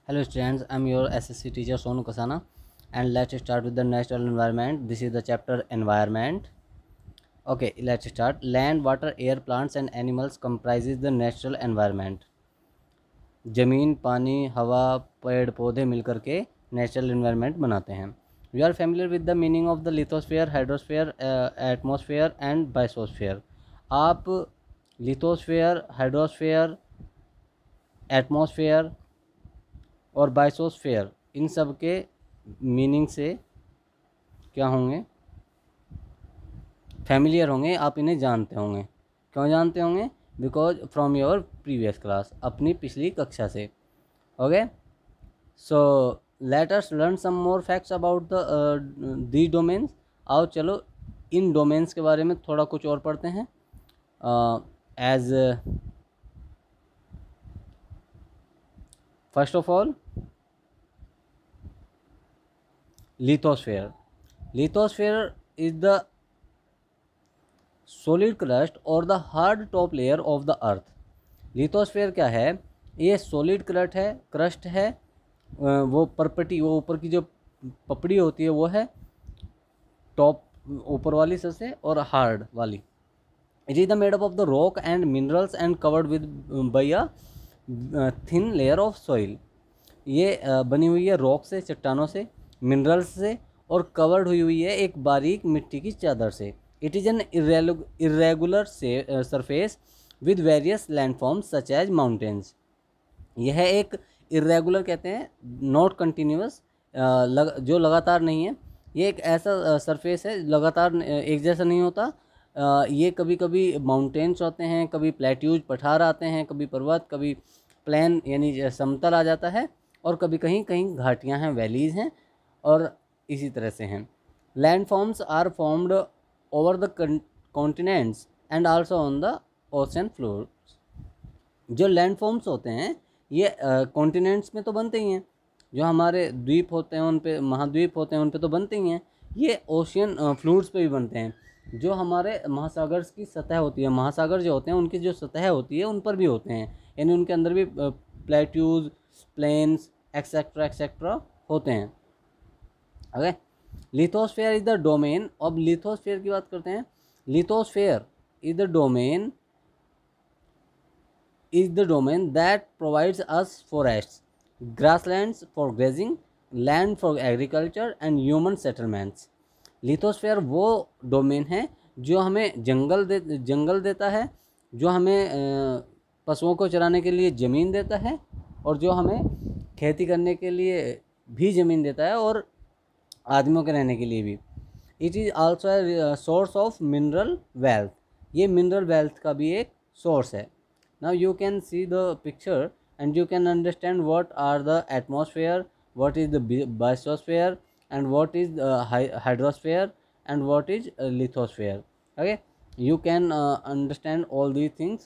Hello students, I am your SSC teacher Sonu Kasana, and let's start with the natural environment. This is the chapter environment. Okay, let's start. Land, water, air, plants and animals comprises the natural environment. जमीन, पानी, हवा, पेड़ पौधे मिलकर के natural environment बनाते हैं. We are familiar with the meaning of the lithosphere, hydrosphere, atmosphere and biosphere. आप लिथोस्फेयर, हाइड्रोस्फेयर, एटमॉस्फेयर और बायोस्फेयर इन सब के मीनिंग से क्या होंगे, फैमिलियर होंगे. आप इन्हें जानते होंगे. क्यों जानते होंगे? Because from your previous class, अपनी पिछली कक्षा से. Okay, so let us learn some more facts about the domains. आओ चलो इन डोमेन्स के बारे में थोड़ा कुछ और पढ़ते हैं. As first of all, lithosphere. Lithosphere is the solid crust or the hard top layer of the earth. Lithosphere क्या है? ये सॉलिड क्रस्ट है. वो परपटी, वो ऊपर की जो पपड़ी होती है वो है टॉप, ऊपर वाली सबसे, और हार्ड वाली. It is the made up of the rock and minerals and covered with by a thin layer of soil. ये बनी हुई है रॉक से, चट्टानों से, मिनरल्स से, और कवर्ड हुई है एक बारीक मिट्टी की चादर से. It is an irregular surface with various landforms such as mountains. यह एक इरेगुलर कहते हैं, नॉट कंटिन्यूस, जो लगातार नहीं है. ये एक ऐसा सरफेस है लगातार एक जैसा नहीं होता. ये कभी कभी माउंटेन्स होते हैं, कभी प्लेट्यूज पठार आते हैं, कभी पर्वत, कभी प्लेन यानी समतल आ जाता है, और कभी कहीं कहीं घाटियाँ हैं, वैलीज़ हैं, और इसी तरह से हैं. Land forms are formed over the continents and also on the ocean floor. जो लैंड फॉर्म्स होते हैं ये कॉन्टिनेंट्स में तो बनते ही हैं. जो हमारे द्वीप होते हैं उन पे, महाद्वीप होते हैं उन पे तो बनते ही हैं. ये ओशियन फ्लूड्स पे भी बनते हैं. जो हमारे महासागर की सतह होती है, महासागर जो होते हैं उनकी जो सतह होती है उन पर भी होते हैं, यानी उनके अंदर भी प्लेट्यूज, प्लेन्स एक्सेट्रा एक्सेट्रा होते हैं. Okay, lithosphere is the domain. अब लिथोस्फेयर की बात करते हैं. Lithosphere is the domain that provides us forests, grasslands for grazing, land for agriculture and human settlements. Lithosphere वो डोमेन है जो हमें जंगल देता है, जो हमें पशुओं को चराने के लिए ज़मीन देता है, और जो हमें खेती करने के लिए भी ज़मीन देता है, और आदमियों के रहने के लिए भी. It is also a source of mineral wealth. ये मिनरल वेल्थ का भी एक सोर्स है. Now you can see the picture and you can understand what are the atmosphere, what is the biosphere, and what is hydrosphere, and what is lithosphere. Okay, you can understand all these things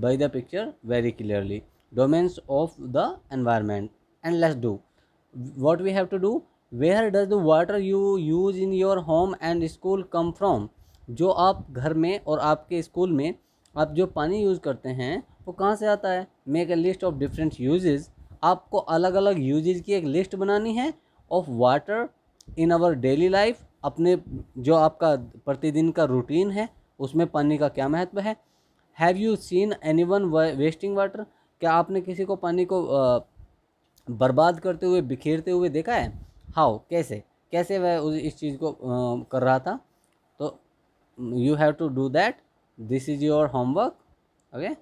by the picture very clearly. Domains of the environment. And let's do what we have to do. Where does the water you use in your home and school come from? जो आप घर में और आपके school में आप जो पानी यूज़ करते हैं वो कहाँ से आता है? Make a list of different uses. आपको अलग अलग यूजेज की एक लिस्ट बनानी है of water in our daily life. अपने जो आपका प्रतिदिन का रूटीन है उसमें पानी का क्या महत्व है. Have you seen anyone wasting water? क्या आपने किसी को पानी को बर्बाद करते हुए, बिखेरते हुए देखा है? हाउ, कैसे कैसे वह इस चीज़ को कर रहा था? तो you have to do that. This is your homework. Okay,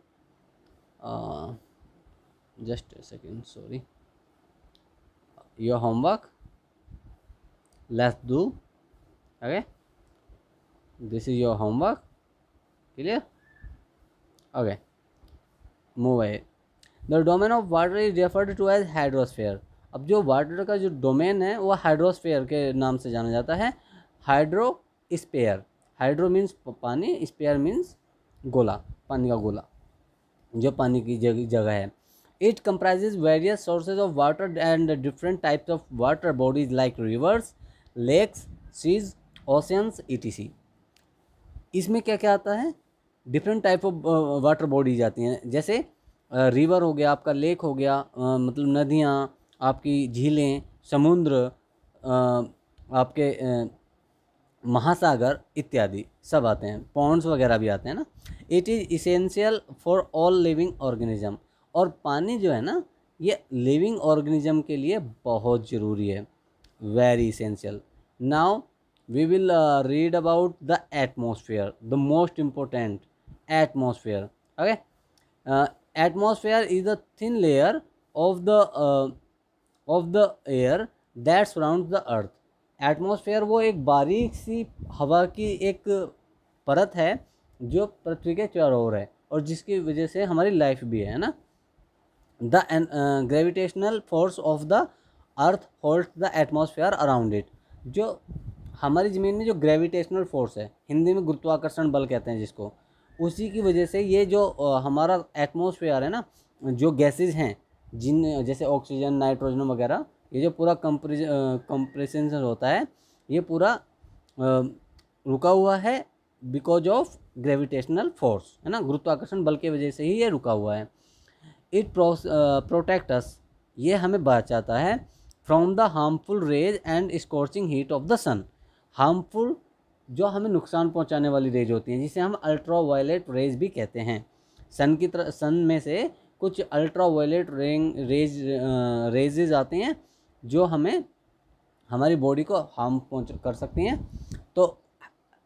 just a second, sorry, your homework, let's do. Okay, this is your homework. Clear? Okay, move ahead. The domain of water is referred to as hydrosphere. अब जो water का जो domain है वो hydrosphere के नाम से जाना जाता है. हाइड्रोस्फेयर, हाइड्रो मीन्स पानी, स्पेयर मीन्स गोला, पानी का गोला, जो पानी की जगह है. It comprises various sources of water and different types of water bodies like rivers, lakes, seas, oceans, etc. इसमें क्या क्या आता है? Different type of water bodies आती हैं. जैसे रिवर हो गया, आपका लेक हो गया, मतलब नदियाँ, आपकी झीलें, समुद्र, आपके महासागर इत्यादि सब आते हैं, पॉन्ड्स वगैरह भी आते हैं ना। It is essential for all living organism. और पानी जो है ना, ये लिविंग ऑर्गेनिज्म के लिए बहुत ज़रूरी है, very essential. Now we will read about the atmosphere, the most important atmosphere. Okay, atmosphere is a thin layer of the air that surrounds the earth। Atmosphere वो एक बारीक सी हवा की एक परत है जो पृथ्वी के चारों ओर है, और जिसकी वजह से हमारी लाइफ भी है ना। The gravitational force of the earth holds the atmosphere around it. जो हमारी ज़मीन में जो ग्रेविटेशनल फोर्स है, हिंदी में गुरुत्वाकर्षण बल कहते हैं जिसको, उसी की वजह से ये जो हमारा एटमॉस्फेयर है ना, जो गैसेज हैं, जिन जैसे ऑक्सीजन, नाइट्रोजन वगैरह, ये जो पूरा कंप्रेशन होता है, ये पूरा रुका हुआ है बिकॉज ऑफ ग्रेविटेशनल फोर्स, है ना, गुरुत्वाकर्षण बल की वजह से ही ये रुका हुआ है। इट प्रोटेक्ट अस, ये हमें बचाता है from the harmful rays and scorching heat of the sun. Harmful जो हमें नुकसान पहुंचाने वाली रेज होती हैं, जिसे हम अल्ट्रा वायलेट रेज भी कहते हैं। सन में से कुछ अल्ट्रा वायलेट रेजेज आते हैं जो हमें हमारी बॉडी को हार्म कर सकती हैं, तो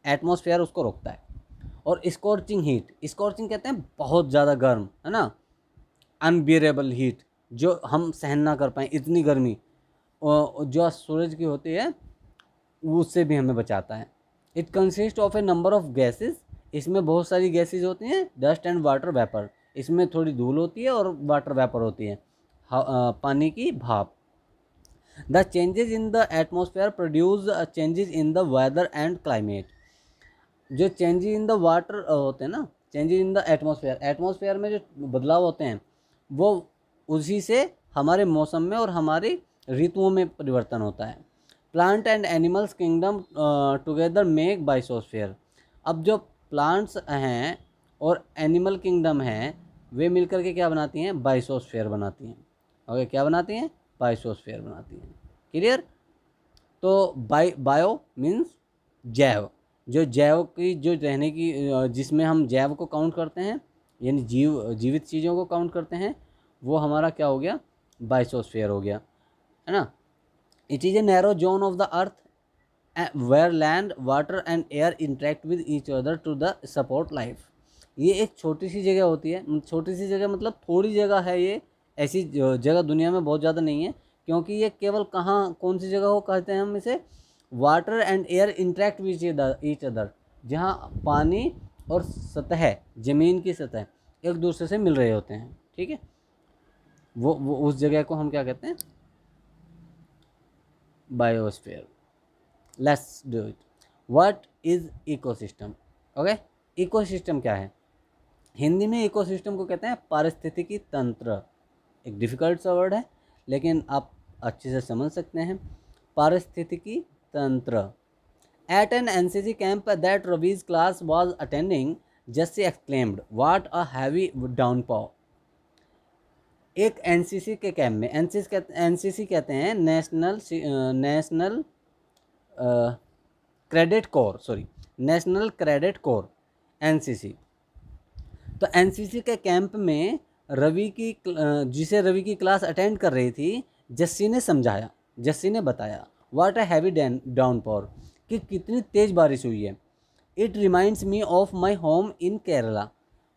एटमॉस्फेयर उसको रोकता है। और स्कॉर्चिंग हीट, स्कॉर्चिंग कहते हैं बहुत ज़्यादा गर्म, है ना, अनबियरेबल हीट, जो हम सहन ना कर पाएँ इतनी गर्मी, और जो सूरज की होती है उससे भी हमें बचाता है। It consist of A number of gases, इसमें बहुत सारी गैसेज होती हैं, डस्ट एंड वाटर वेपर, इसमें थोड़ी धूल होती है और वाटर वेपर होती है, पानी की भाप। The changes in the atmosphere produce changes in the weather and climate. जो चेंजेस इन द वाटर होते हैं ना, चेंजेस इन द एटमॉस्फेयर में जो बदलाव होते हैं, वो उसी से हमारे मौसम में और हमारी ऋतुओं में परिवर्तन होता है। Plant and animals kingdom together make biosphere. अब जो प्लांट्स हैं और एनिमल किंगडम हैं, वे मिलकर के क्या बनाती हैं, बायोस्फीयर बनाती हैं। ओके, क्या बनाती हैं, बायोस्फीयर बनाती हैं। क्लियर। तो बायो मीन्स जैव, जो जैव की जो रहने की जिसमें हम जैव को काउंट करते हैं, यानी जीवित चीज़ों को काउंट करते हैं, वो हमारा क्या हो गया, बायोस्फीयर हो गया, है ना। It is a narrow zone of the earth where land, water and air interact with each other to the support life. ये एक छोटी सी जगह होती है, छोटी सी जगह मतलब थोड़ी जगह है, ये ऐसी जगह दुनिया में बहुत ज़्यादा नहीं है, क्योंकि ये केवल कहाँ कौन सी जगह हो कहते हैं हम इसे, water and air interact with each other, जहाँ पानी और सतह, ज़मीन की सतह एक दूसरे से मिल रहे होते हैं, ठीक है। वो उस जगह को हम क्या कहते हैं, biosphere. Let's do it. What is ecosystem. Okay, ecosystem क्या है, हिंदी में इकोसिस्टम को कहते हैं पारिस्थितिकी तंत्र। एक डिफिकल्ट सा वर्ड है, लेकिन आप अच्छे से समझ सकते हैं। पारिस्थितिकी तंत्र। At an NCC camp that Ravi's class was attending, Jassi exclaimed, what a heavy downpour. एक एनसीसी के कैंप में, एनसीसी कहते हैं national credit corps, sorry, national credit corps, NCC. तो एनसीसी के कैंप में जिसे रवि की क्लास अटेंड कर रही थी, जस्सी ने बताया व्हाट अ हैवी डाउनपॉर, कि कितनी तेज़ बारिश हुई है। It reminds me of my home in Kerala.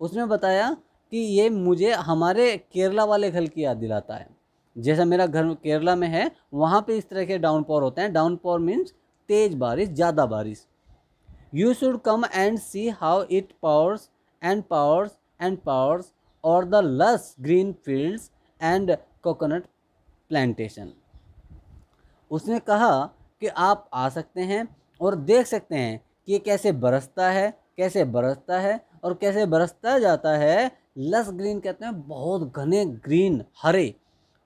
उसने बताया कि ये मुझे हमारे केरला वाले घर की याद दिलाता है। जैसा मेरा घर केरला में है, वहाँ पे इस तरह के डाउनपॉर होते हैं। डाउनपॉर मीन्स तेज बारिश, ज़्यादा बारिश। You should come and see how it powers और द लस green fields and coconut plantation. उसने कहा कि आप आ सकते हैं और देख सकते हैं कि ये कैसे बरसता है और कैसे बरसता जाता है। लस ग्रीन कहते हैं बहुत घने ग्रीन हरे,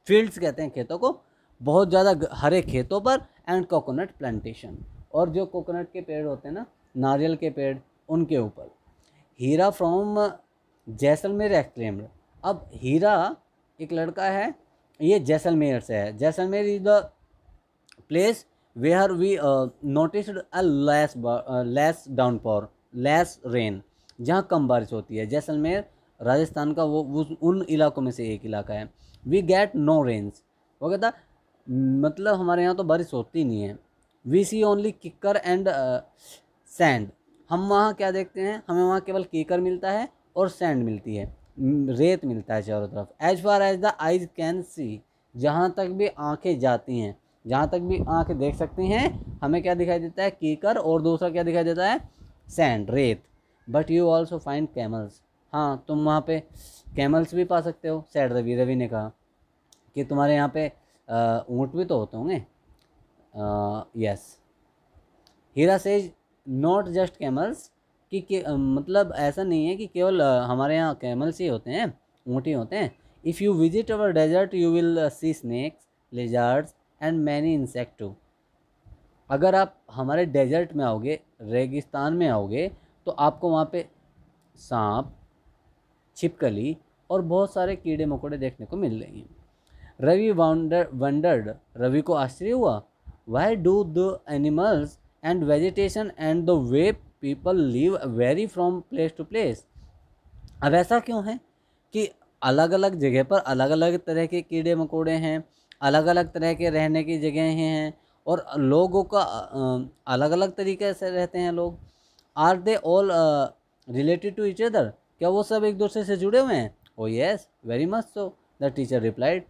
फील्ड्स कहते हैं खेतों को, बहुत ज़्यादा हरे खेतों पर, एंड कोकोनट प्लांटेशन, और जो कोकोनट के पेड़ होते हैं ना, नारियल के पेड़, उनके ऊपर। हीरा फ्रॉम जैसलमेर एक्सक्लेम्ड, अब हीरा एक लड़का है, ये जैसलमेर से है। Jaisalmer is the place where we noticed a less downpour, less rain, जहाँ कम बारिश होती है। जैसलमेर राजस्थान का वो उन इलाकों में से एक इलाका है। वी गेट नो रेन्स, वो कहता मतलब हमारे यहाँ तो बारिश होती नहीं है। We see only kikar and sand, हम वहाँ क्या देखते हैं, हमें वहाँ केवल कीकर मिलता है और सैंड मिलती है, रेत मिलता है चारों तरफ। As far as the eyes can see, जहाँ तक भी आंखें जाती हैं, जहाँ तक भी आंखें देख सकती हैं, हमें क्या दिखाई देता है, कीकर, और दूसरा क्या दिखाई देता है, सैंड, रेत। But you also find camels, हाँ तुम वहाँ पे कैमल्स भी पा सकते हो। सैड रवि, रवि ने कहा कि तुम्हारे यहाँ पे ऊँट भी तो होते होंगे। Yes, Heera says not just camels, कि मतलब ऐसा नहीं है कि केवल हमारे यहाँ कैमल्स ही होते हैं, ऊँट ही होते हैं। If you visit our desert you will see snakes, lizards and many insect too, अगर आप हमारे डेजर्ट में आओगे, रेगिस्तान में आओगे, तो आपको वहाँ पे सांप, छिपकली और बहुत सारे कीड़े मकोड़े देखने को मिल रहे हैं। रवि वंडर्ड, रवि को आश्चर्य हुआ, why do the animals and vegetation and the way people live vary from place to place, अब ऐसा क्यों है कि अलग अलग जगह पर अलग अलग तरह के कीड़े मकोड़े हैं, अलग अलग तरह के रहने की जगह हैं, और लोगों का अलग अलग तरीके से रहते हैं लोग। Are they all related to each other, क्या वो सब एक दूसरे से जुड़े हुए हैं? Oh yes, very much so, the teacher replied,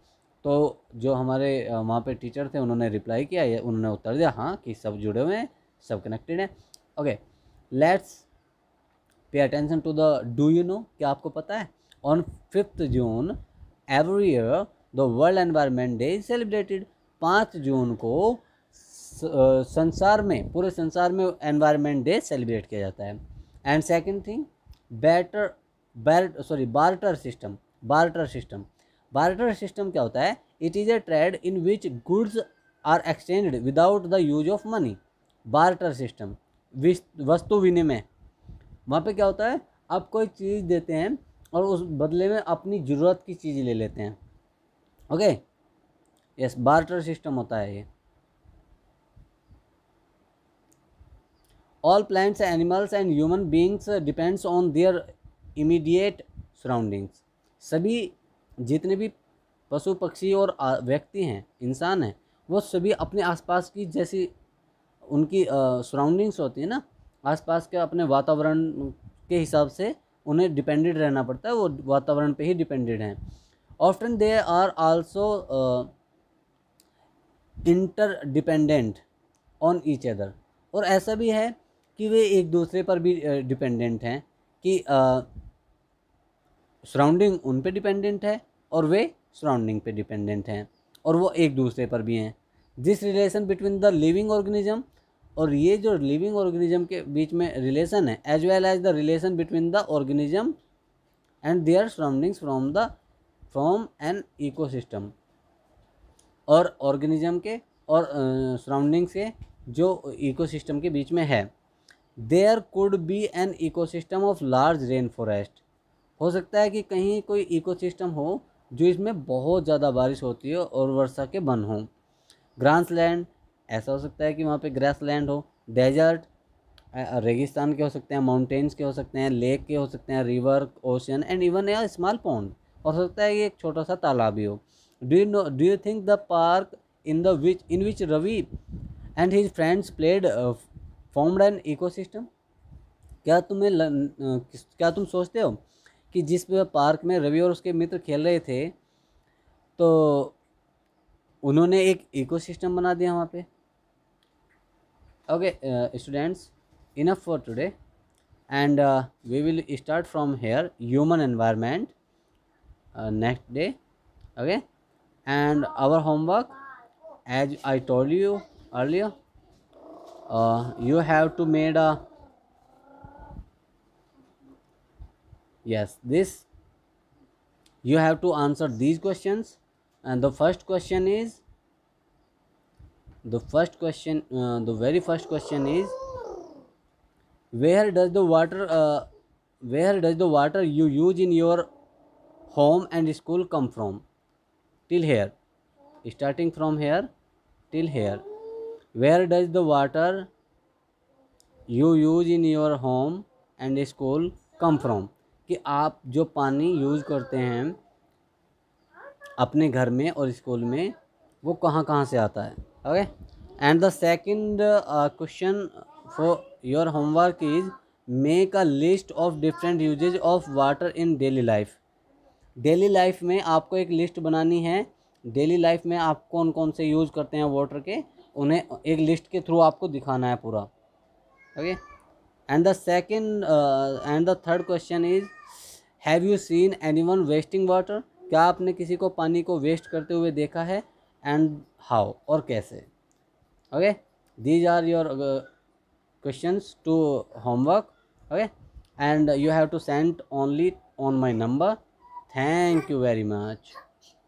तो जो हमारे वहाँ पे टीचर थे उन्होंने रिप्लाई किया, उन्होंने उत्तर दिया हाँ कि सब जुड़े हुए हैं, सब कनेक्टेड हैं। Okay, let's pay attention to the do you know, क्या आपको पता है, on 5 June every year the world environment day is celebrated, 5 जून को संसार में, पूरे संसार में एनवायरनमेंट डे सेलिब्रेट किया जाता है। And second thing, barter system, barter system, barter system क्या होता है, it is a trade in which goods are exchanged without the use of money. Barter system, वस्तु विनिमय, वहाँ पे क्या होता है, आप कोई चीज़ देते हैं और उस बदले में अपनी ज़रूरत की चीज़ ले लेते हैं। ओके, यस, बार्टर सिस्टम होता है ये। All plants, animals and human beings depends on their immediate surroundings, सभी जितने भी पशु पक्षी और व्यक्ति हैं, इंसान हैं, वो सभी अपने आसपास की जैसी उनकी सराउंडिंग्स होती है ना, आसपास के अपने वातावरण के हिसाब से उन्हें डिपेंडेंट रहना पड़ता है, वो वातावरण पे ही डिपेंडेंट हैं। Often they are also interdependent on each other, और ऐसा भी है कि वे एक दूसरे पर भी डिपेंडेंट हैं, कि सराउंडिंग उन पे डिपेंडेंट है और वे सराउंडिंग पे डिपेंडेंट हैं, और वो एक दूसरे पर भी हैं। This relation between the living organism, और ये जो लिविंग ऑर्गेनिज्म के बीच में रिलेशन है, as well as the relation between the organism and their surroundings from an ecosystem, और ऑर्गेनिज्म के और सराउंडिंग्स के जो इकोसिस्टम के बीच में है। There could be an ecosystem of large rain forest, हो सकता है कि कहीं कोई इकोसिस्टम हो जो इसमें बहुत ज़्यादा बारिश होती है और वर्षा के वन हो। ग्रास लैंड, ऐसा हो सकता है कि वहाँ पे ग्रास लैंड हो। डेजर्ट, रेगिस्तान के हो सकते हैं, माउंटेन्स के हो सकते हैं, लेक के हो सकते हैं, river, ocean and even a small pond, और हो सकता है कि एक छोटा सा तालाब भी हो। Do you think the park in which Ravi and his friends played formed an ecosystem, क्या क्या तुम सोचते हो कि जिस पार्क में रवि और उसके मित्र खेल रहे थे, तो उन्होंने एक इकोसिस्टम बना दिया वहाँ पे? Okay students, enough for today, and we will start from here human environment next day. Okay, and our homework, as I told you earlier, you have to made a, yes, this, you have to answer these questions, and the first question is, the very first question is, where does the water you use in your home and school come from? Till here, starting from here till here. Where does the water you use in your home and school come from? कि आप जो पानी use करते हैं अपने घर में और स्कूल में वो कहाँ कहाँ से आता है. Okay. And the second question for your homework is make a list of different uses of water in daily life. Daily life में आपको एक लिस्ट बनानी है. डेली लाइफ में आप कौन कौन से यूज़ करते हैं वाटर के, उन्हें एक लिस्ट के थ्रू आपको दिखाना है पूरा. Okay. And the third question is have you seen anyone wasting water? क्या आपने किसी को पानी को वेस्ट करते हुए देखा है, एंड हाउ, और कैसे? Okay. These are your questions to homework. Okay, and you have to send only on my number. Thank you very much.